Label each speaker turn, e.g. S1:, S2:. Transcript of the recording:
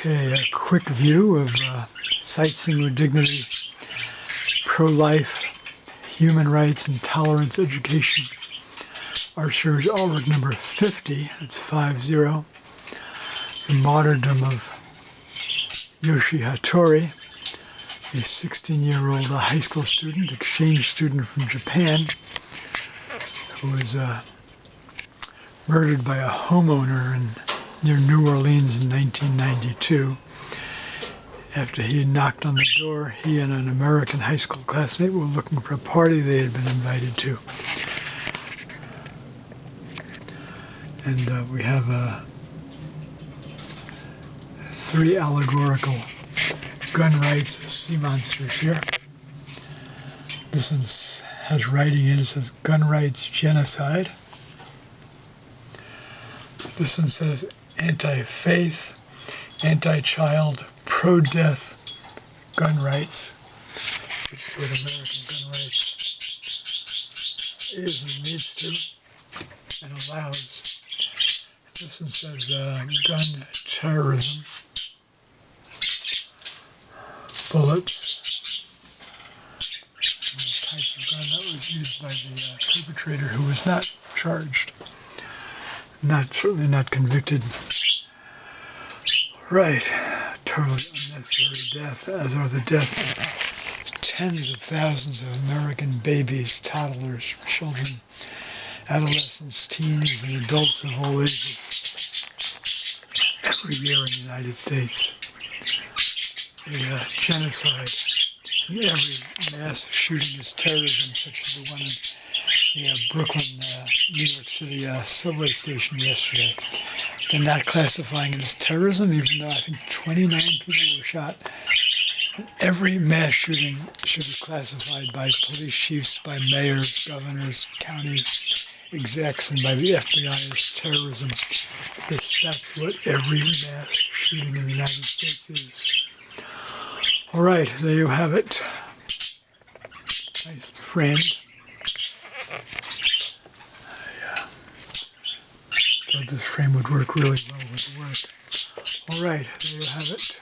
S1: Okay, a quick view of Sightseeing with Dignity, Pro-Life, Human Rights and Tolerance Education. Our series artwork number 50, that's 50, The Martyrdom of Yoshi Hattori, a 16-year-old high school student, exchange student from Japan, who was murdered by a homeowner near New Orleans in 1992. After he had knocked on the door, he and an American high school classmate were looking for a party they had been invited to. And we have 3 allegorical gun rights sea monsters here. This one has writing in it, says gun rights genocide. This one says anti-faith, anti-child, pro-death gun rights, which is what American gun rights is and needs to and allows. This one says gun terrorism, bullets, and the type of gun that was used by the perpetrator, who was not charged, certainly not convicted. Right, totally unnecessary death, as are the deaths of tens of thousands of American babies, toddlers, children, adolescents, teens, and adults of all ages every year in the United States. A genocide. Every mass shooting is terrorism, such as the one in the Brooklyn, New York City subway station yesterday. They're not classifying it as terrorism, even though I think 29 people were shot. Every mass shooting should be classified by police chiefs, by mayors, governors, county execs, and by the FBI as terrorism. That's what every mass shooting in the United States is. All right, there you have it. Nice framed. I thought this frame would work really well with the work. All right, there you have it.